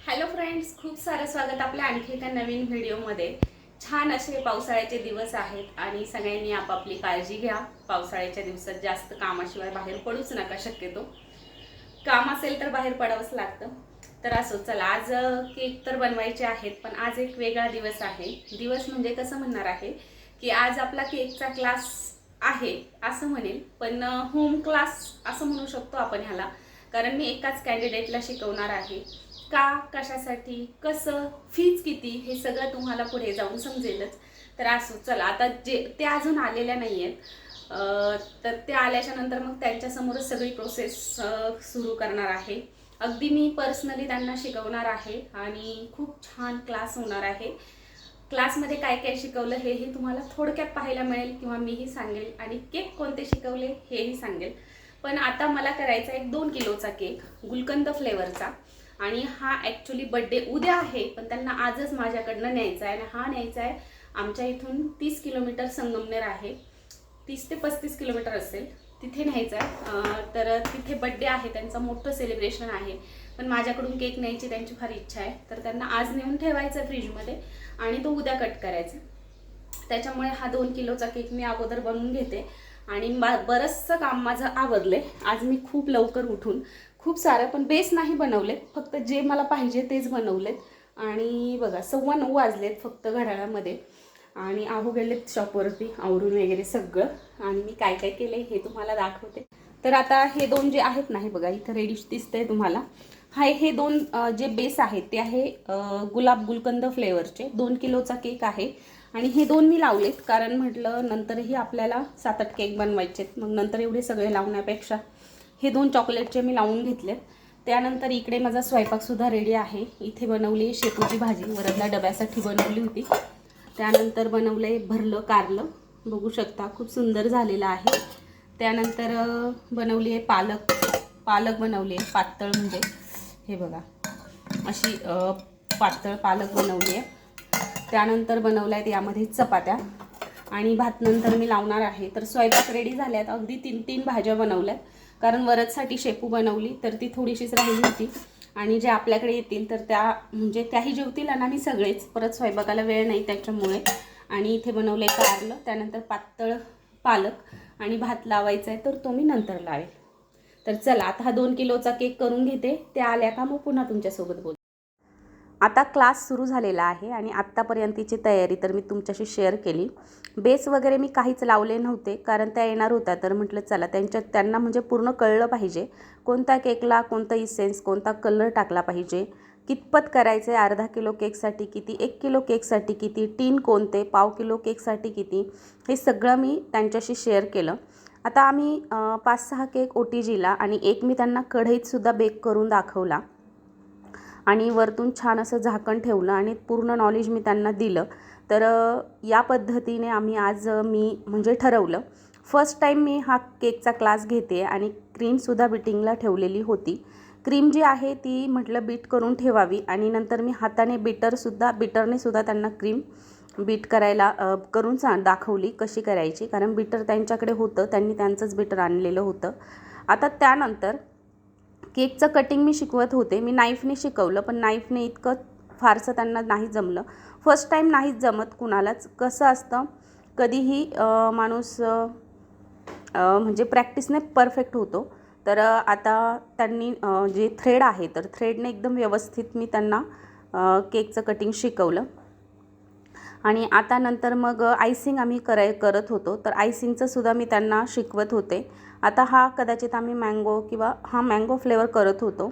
Hello friends, खूप सारं स्वागत आपल्या आणखी एका नवीन व्हिडिओमध्ये। छान असे पावसाळ्याचे दिवस आहेत आणि सगळ्यांनी आपापली काळजी घ्या। पावसाळ्याच्या दिवसात जास्त कामाशिवाय बाहेर पडूच नका। शक्यतो काम असेल तर बाहेर पडावंच लागतं। तर असो, चला आज केक तर बनवायचे आहेत, पण आज एक वेगळा दिवस आहे। दिवस म्हणजे कसं म्हणणार आहे की आज आपला केकचा क्लास आहे असं म्हणेल, पण होम क्लास असं म्हणू शकतो आपण ह्याला। कारण मी एकाच कॅन्डिडेटला शिकवणार आहे। का, कशासाठी, कसं, फीज किती, हे सगळं तुम्हाला पुढे जाऊन समजेलच। तर असो, चला आता जे ते अजून आलेल्या नाही आहेत, तर ते आल्याच्या नंतर मग त्यांच्यासमोरच सगळी प्रोसेस सुरू करणार आहे। अगदी मी पर्सनली त्यांना शिकवणार आहे आणि खूप छान क्लास होणार आहे। क्लासमध्ये काय काय शिकवलं हेही तुम्हाला थोडक्यात पाहायला मिळेल किंवा मीही सांगेल, आणि केक कोणते शिकवले हेही सांगेल। पण आता मला करायचा एक 2 किलोचा केक, गुलकंद फ्लेवरचा। आणि हा ॲक्च्युली बड्डे उद्या आहे, पण त्यांना आजच माझ्याकडनं न्यायचा आहे। आणि हा न्यायचा आहे आमच्या इथून 30 किलोमीटर, संगमनेर आहे, 30 ते 35 किलोमीटर असेल, तिथे न्यायचा आहे। तर तिथे बड्डे आहे त्यांचा, मोठं सेलिब्रेशन आहे। पण माझ्याकडून केक न्यायची त्यांची फार इच्छा आहे, तर त्यांना आज नेऊन ठेवायचं फ्रीजमध्ये आणि तो उद्या कट करायचा। त्याच्यामुळे हा 2 किलोचा केक मी अगोदर बनवून घेते। आणि बरंचसं काम माझं आवरले आज मी खूप लवकर उठून। खूप सारं, पण बेस नाही बनवले, फक्त जे मला पाहिजे तेच बनवलेत। आणि बघा 9:15 वाजलेत फक्त घड्याळामध्ये, आणि आहू गेलेत शॉपवरती आवरून वगैरे सगळं। आणि मी काय काय केलंय हे तुम्हाला दाखवते। तर आता हे दोन जे आहेत ना, हे बघा इथं रेडी दिसतंय तुम्हाला। हे दोन जे बेस आहेत ते आहे गुलाब गुलकंद फ्लेवरचे। 2 किलोचा केक आहे आणि हे दोन मी लावलेत, कारण म्हटलं नंतरही आपल्याला 7-8 केक बनवायचेत, मग नंतर एवढे सगळे लावण्यापेक्षा हे 2 चॉकलेटचे मी लावून घेतलेत। त्यानंतर इकडे माझा स्वयंपाकसुद्धा रेडी आहे। इथे बनवली शेपूची भाजी, वरदला डब्यासाठी बनवली होती। त्यानंतर बनवले भरलं कारलं, बघू शकता खूप सुंदर झालेलं आहे। त्यानंतर बनवली आहे पालक बनवली आहे पातळ, म्हणजे हे बघा अशी पातळ पालक बनवली आहे। त्यानंतर बनवल्या आहेत यामध्ये चपात्या, आणि भात नंतर मी लावणार आहे। तर स्वयंपाक रेडी झाल्यात, अगदी 3-3 भाज्या बनवल्यात, कारण वरदसाठी शेपू बनवली तर ती थोडीशीच राहिली होती। आणि जे आपल्याकडे येतील तर त्या म्हणजे त्याही जेवतील आणि आम्ही सगळेच, परत स्वयंपाकाला वेळ नाही त्याच्यामुळे। आणि इथे बनवलं आहे कारलं, त्यानंतर पातळ पालक, आणि भात लावायचा आहे तर तो मी नंतर लावेल। तर चला आता हा 2 किलोचा केक करून घेते, त्या आल्या का मग पुन्हा तुमच्यासोबत बोल। आता क्लास सुरू झालेला आहे आणि आत्तापर्यंतची तयारी तर मी तुमच्याशी शेअर केली। बेस वगैरे मी काहीच लावले नव्हते, कारण त्या येणार होत्या, तर म्हटलं चला त्यांना म्हणजे पूर्ण कळलं पाहिजे कोणत्या केकला कोणता इसेन्स, कोणता कलर टाकला पाहिजे, कितपत करायचे, अर्धा किलो केकसाठी किती, 1 किलो केकसाठी किती, टीन कोणते, पाव किलो केकसाठी किती, हे सगळं मी त्यांच्याशी शेअर केलं। आता आम्ही 5-6 केक OTGला आणि एक मी त्यांना कढईतसुद्धा बेक करून दाखवला, आणि वरतून छान असं झाकण ठेवलं आणि पूर्ण नॉलेज मी त्यांना दिलं। तर या पद्धतीने मी म्हणजे ठरवलं, फर्स्ट टाईम मी हा केकचा क्लास घेते आणि क्रीमसुद्धा बीटिंगला ठेवलेली होती। क्रीम जी आहे ती म्हटलं बीट करून ठेवावी, आणि नंतर मी हाताने बीटरने सुद्धा त्यांना क्रीम बीट करायला करून दाखवली कशी करायची, कारण बीटर त्यांच्याकडे होतं, त्यांनी त्यांचंच बीटर आणलेलं होतं। आता त्यानंतर केकचं कटिंग मी शिकवत होते, मी नाईफने शिकवलं, पण नाईफने इतकं फारसं त्यांना नाही जमलं। फर्स्ट टाईम नाहीच जमत कुणालाच, कसं असतं कधीही माणूस म्हणजे प्रॅक्टिसने परफेक्ट होतो। तर आता त्यांनी जे थ्रेड आहे तर थ्रेडने एकदम व्यवस्थित मी त्यांना केकचं कटिंग शिकवलं। आणि आता नंतर मग आयसिंग आम्ही करत होतो, तर आयसिंगचं सुद्धा मी त्यांना शिकवत होते। आता हा कदाचित आम्ही मँगो फ्लेवर करत होतो।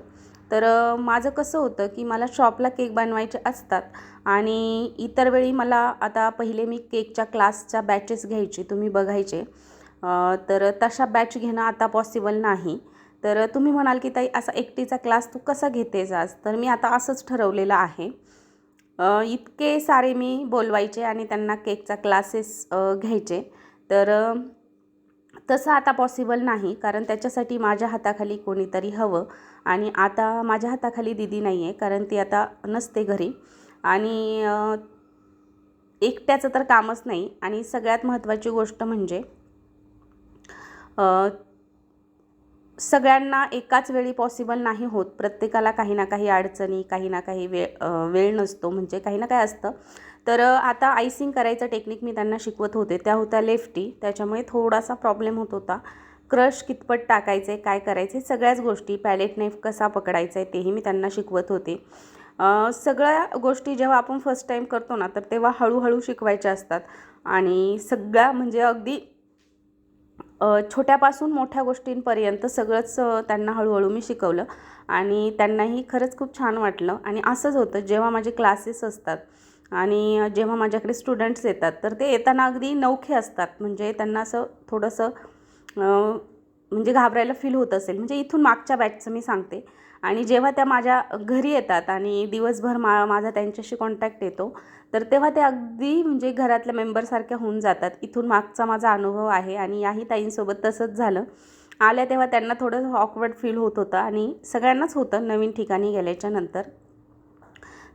तर माझं कसं होतं की मला शॉपला केक बनवायचे असतात, आणि इतर वेळी मला आता पहिले मी केकच्या क्लासच्या बॅचेस घ्यायची, तुम्ही बघायचे, तर तशा बॅच घेणं आता पॉसिबल नाही। तर तुम्ही म्हणाल की ताई असा एकटीचा क्लास तू कसा घेतेस आज, तर मी आता असंच ठरवलेलं आहे। इतके सारे मी बोलवायचे आणि त्यांना केकचा क्लासेस घ्यायचे, तर तसं आता पॉसिबल नाही, कारण त्याच्यासाठी माझ्या हाताखाली कोणीतरी हवं। आणि आता माझ्या हाताखाली दीदी नाही आहे, कारण ती आता नसते घरी, आणि एकट्याचं तर कामच नाही। आणि सगळ्यात महत्त्वाची गोष्ट म्हणजे सगळ्यांना एकाच वेळी पॉसिबल नाही होत, प्रत्येकाला काही ना काही अडचणी, काही ना काही वेळ नसतो, म्हणजे काही ना काही असतं. तर आता आयसिंग करायचं टेक्निक मी त्यांना शिकवत होते. त्या होत्या लेफ्टी, त्याच्यामुळे थोडासा प्रॉब्लेम होत होता. क्रश कितपत टाकायचं आहे, काय करायचं आहे, सगळ्याच गोष्टी, पॅलेट नाईफ कसा पकडायचा आहे तेही मी त्यांना शिकवत होते. सगळ्या गोष्टी जेव्हा आपण फर्स्ट टाईम करतो ना, तर तेव्हा हळूहळू शिकवायच्या असतात आणि सगळ्या म्हणजे अगदी छोट्यापासून मोठ्या गोष्टींपर्यंत सगळंच त्यांना हळूहळू मी शिकवलं आणि त्यांनाही खरंच खूप छान वाटलं. आणि असंच होतं जेव्हा माझे क्लासेस असतात आणि जेव्हा माझ्याकडे स्टुडंट्स येतात, तर ते येताना अगदी नवखे असतात. म्हणजे त्यांना असं थोडंसं म्हणजे घाबरायला फील होत असेल, म्हणजे इथून मागच्या बॅचचं मी सांगते. आणि जेव्हा त्या माझ्या घरी येतात आणि दिवसभर माझा त्यांच्याशी कॉन्टॅक्ट येतो, तर तेव्हा ते अगदी म्हणजे घरातल्या मेंबरसारख्या होऊन जातात. इथून मागचा माझा अनुभव आहे आणि याही ताईंसोबत तसंच झालं. आल्या तेव्हा त्यांना थोडं ऑकवर्ड फील होत होतं आणि सगळ्यांनाच होतं नवीन ठिकाणी गेल्याच्या नंतर.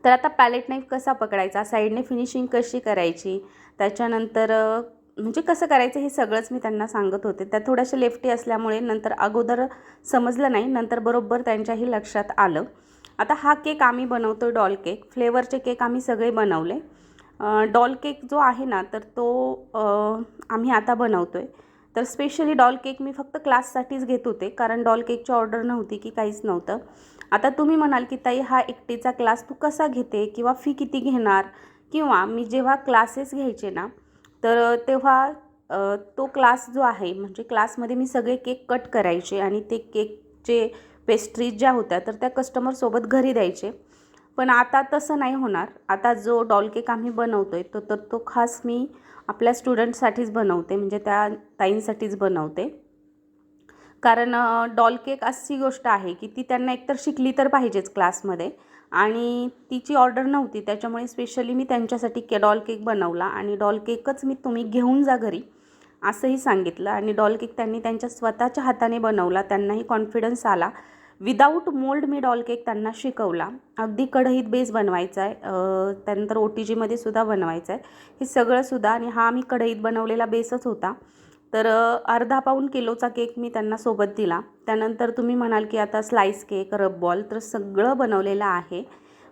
तर आता पॅलेट नाईफ कसा पकडायचा, साईडने फिनिशिंग कशी करायची, त्याच्यानंतर म्हणजे कसं करायचं हे सगळंच मी त्यांना सांगत होते. त्या थोड्याशा लेफ्टी असल्यामुळे नंतर अगोदर समजलं नाही, नंतर बरोबर त्यांच्याही लक्षात आलं. आता हा केक आम्ही बनवतो आहे डॉल केक. फ्लेवरचे केक आम्ही सगळे बनवले. डॉल केक जो आहे ना, तर तो आम्ही आता बनवतो आहे. तर स्पेशली डॉल केक मी फक्त क्लाससाठीच घेत होते, कारण डॉल केकची ऑर्डर नव्हती की काहीच नव्हतं. आता तुम्ही म्हणाल की ताई हा एकटीचा क्लास तू कसा घेते किंवा फी किती घेणार, किंवा मी जेव्हा क्लासेस घ्यायचे ना, तर तेव्हा तो क्लास जो आहे म्हणजे क्लासमध्ये मी सगळे केक कट करायचे आणि ते केकचे पेस्ट्रीज ज्या होत्या तर त्या कस्टमरसोबत घरी द्यायचे. पण आता तसं नाही होणार. आता जो डॉल केक आम्ही बनवतो आहे तर तो खास मी आपल्या स्टुडंटसाठीच बनवते, म्हणजे त्या ताईंसाठीच बनवते. कारण डॉल केक अशी गोष्ट आहे की ती त्यांना एकतर शिकली तर पाहिजेच क्लासमध्ये, आणि तिची ऑर्डर नव्हती, त्याच्यामुळे स्पेशली मी त्यांच्यासाठी डॉल केक बनवला आणि डॉल केकच मी तुम्ही घेऊन जा घरी असंही सांगितलं. आणि डॉल केक त्यांनी त्यांच्या स्वतःच्या हाताने बनवला, त्यांनाही कॉन्फिडन्स आला. विदाऊट मोल्ड मी डॉल केक त्यांना शिकवला. अगदी कढईत बेस बनवायचा आहे, त्यानंतर OTGमध्ये सुद्धा बनवायचं आहे हे सगळंसुद्धा. आणि हा मी कढईत बनवलेला बेसच होता. तर अर्धा पाऊण किलोचा केक मी त्यांना सोबत दिला. त्यानंतर तुम्ही म्हणाल की आता स्लाईस केक, रब बॉल, तर सगळं बनवलेलं आहे.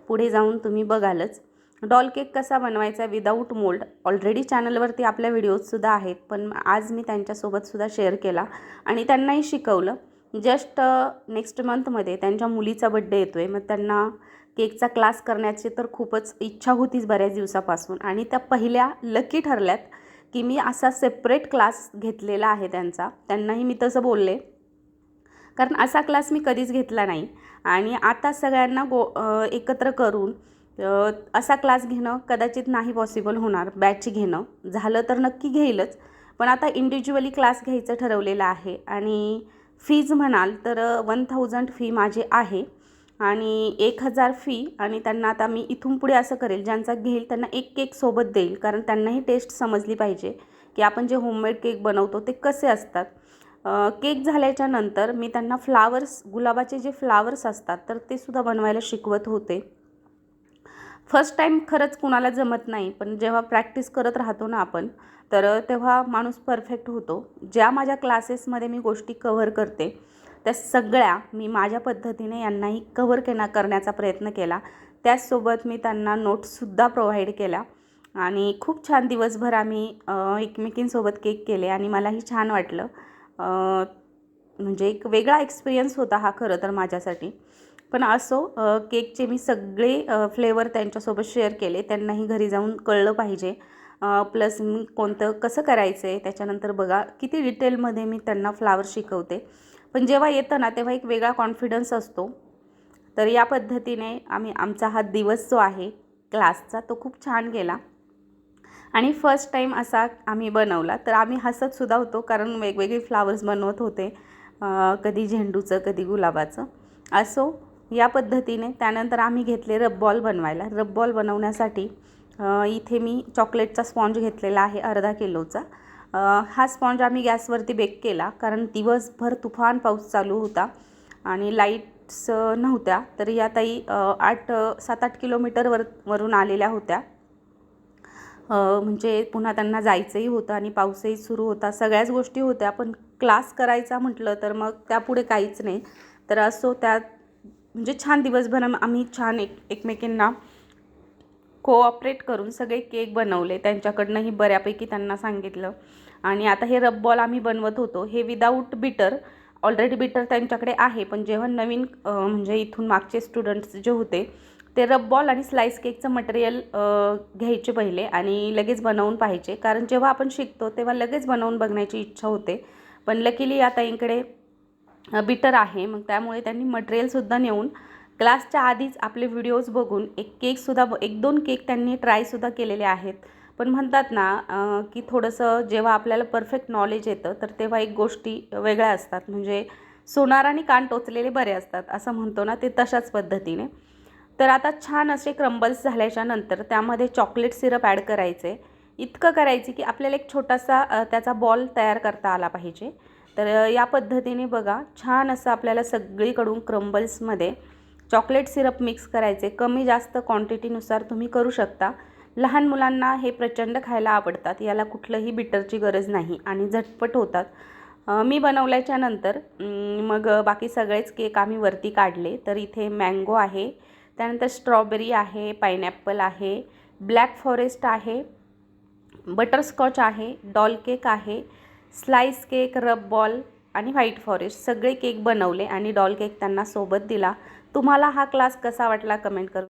पुढे जाऊन तुम्ही बघालच. डॉल केक कसा बनवायचा विदाऊट मोल्ड ऑलरेडी चॅनलवरती आपल्या व्हिडिओजसुद्धा आहेत, पण आज मी त्यांच्यासोबतसुद्धा शेअर केला आणि त्यांनाही शिकवलं. जस्ट नेक्स्ट मंथमध्ये त्यांच्या मुलीचा बड्डे येतो आहे, मग त्यांना केकचा क्लास करण्याची तर खूपच इच्छा होतीच बऱ्याच दिवसापासून, आणि त्या पहिल्या लकी ठरल्यात की मी असा सेपरेट क्लास घेतलेला आहे त्यांचा. त्यांनाही मी तसं बोलले, कारण असा क्लास मी कधीच घेतला नाही. आणि आता सगळ्यांना एकत्र करून असा क्लास घेणं कदाचित नाही पॉसिबल होणार. बॅच घेणं झालं तर नक्की घेईलच, पण आता इंडिव्हिज्युअली क्लास घ्यायचं ठरवलेलं आहे. आणि फीज म्हणाल तर 1000 फी माझी आहे आणि 1000 फी. आणि त्यांना आता मी इथून पुढे असं करेल, ज्यांचा घेईल त्यांना एक केक सोबत देईल, कारण त्यांनाही टेस्ट समजली पाहिजे की आपण जे होममेड केक बनवतो ते कसे असतात. केक झाल्याच्या नंतर मी त्यांना फ्लावर्स, गुलाबाचे जे फ्लावर्स असतात तर ते सुद्धा बनवायला शिकवत होते. फर्स्ट टाईम खरंच कुणाला जमत नाही, पण जेव्हा प्रॅक्टिस करत राहतो ना आपण, तर तेव्हा माणूस परफेक्ट होतो. ज्या माझ्या क्लासेसमध्ये मी गोष्टी कव्हर करते त्या सगळ्या मी माझ्या पद्धतीने यांनाही कव्हर करण्याचा प्रयत्न केला. त्याचसोबत मी त्यांना नोट्ससुद्धा प्रोव्हाइड केल्या आणि खूप छान दिवसभर आम्ही एकमेकींसोबत केक केले आणि मलाही छान वाटलं. म्हणजे एक वेगळा एक्सपिरियन्स होता हा खरं तर माझ्यासाठी. पण असो, केकचे मी सगळे फ्लेवर त्यांच्यासोबत शेअर केले. त्यांनाही घरी जाऊन कळलं पाहिजे. प्लस मी कोणतं कसं करायचं आहे, त्याच्यानंतर बघा किती डिटेलमध्ये मी त्यांना फ्लावर शिकवते. पण जेव्हा येतं ना तेव्हा एक वेगळा कॉन्फिडन्स असतो. तर या पद्धतीने आमचा हा दिवस जो आहे क्लासचा तो खूप छान गेला आणि फर्स्ट टाईम असा आम्ही बनवला. तर आम्ही हसतसुद्धा होतो, कारण वेगवेगळे फ्लावर्स बनवत होते, कधी झेंडूचं, कधी गुलाबाचं. असो, या पद्धतीने त्यानंतर आम्ही घेतले रब बॉल बनवायला. रब बॉल बनवण्यासाठी इथे मी चॉकलेटचा स्पॉन्ज घेतलेला आहे अर्धा किलोचा. हा स्पॉन्ज आम्ही गॅसवरती बेक केला, कारण दिवसभर तुफान पाऊस चालू होता आणि लाईट्स नव्हत्या. तर या ताई 7-8 किलोमीटरवरून आलेल्या होत्या. म्हणजे पुन्हा त्यांना जायचंही होतं आणि पाऊसही सुरू होता, सगळ्याच गोष्टी होत्या. पण क्लास करायचा म्हटलं तर मग त्यापुढे काहीच नाही. तर असो त्यात म्हणजे छान दिवसभर आम्ही छान एकमेकींना कोऑपरेट करून सगळे केक बनवले. त्यांच्याकडनंही बऱ्यापैकी त्यांना सांगितलं. आणि आता हे रब बॉल आम्ही बनवत होतो, हे विदाऊट बिटर. ऑलरेडी बिटर त्यांच्याकडे आहे, पण जेव्हा नवीन म्हणजे इथून मागचे स्टुडंट्स जे होते ते रब बॉल आणि स्लाइस केकचं मटेरियल घ्यायचे पहिले आणि लगेच बनवून पाहायचे. कारण जेव्हा आपण शिकतो तेव्हा लगेच बनवून बघण्याची इच्छा होते. पण लकीली या ताईंकडे बिटर आहे, मग त्यामुळे त्यांनी मटेरियलसुद्धा नेऊन क्लासच्या आधीच आपले व्हिडिओज बघून एक दोन केक त्यांनी ट्रायसुद्धा केलेले आहेत. पण म्हणतात ना की थोडंसं जेव्हा आपल्याला परफेक्ट नॉलेज येतं तर तेव्हा एक गोष्टी वेगळ्या असतात. म्हणजे सोनार आणि कान टोचलेले बरे असतात असं म्हणतो ना, ते तशाच पद्धतीने. तर आता छान असे क्रम्बल्स झाल्याच्या नंतर त्यामध्ये चॉकलेट सिरप ॲड करायचे. इतकं करायचे की आपल्याला एक छोटासा त्याचा बॉल तयार करता आला पाहिजे. तर या पद्धतीने बघा छान असं आपल्याला सगळीकडून क्रम्बल्समध्ये चॉकलेट सिरप मिक्स करायचे. कमी जास्त क्वांटिटीनुसार तुम्ही करू शकता. लहान मुलांना हे प्रचंड खायला आवडतात. याला कुठलंही बिटरची गरज नाही आणि झटपट होतात. मी बनवल्याच्या नंतर मग बाकी सगळेच केक आम्ही वरती काढले. तर इथे मँगो आहे, त्यानंतर स्ट्रॉबेरी आहे, पायनॅपल आहे, ब्लॅक फॉरेस्ट आहे, बटरस्कॉच आहे, डॉल केक आहे, स्लाइस केक, रब बॉल आणि व्हाईट फॉरेस्ट सगळे केक बनवले आणि डॉल केक त्यांना सोबत दिला. तुम्हाला हा क्लास कसा वाटला कमेंट करून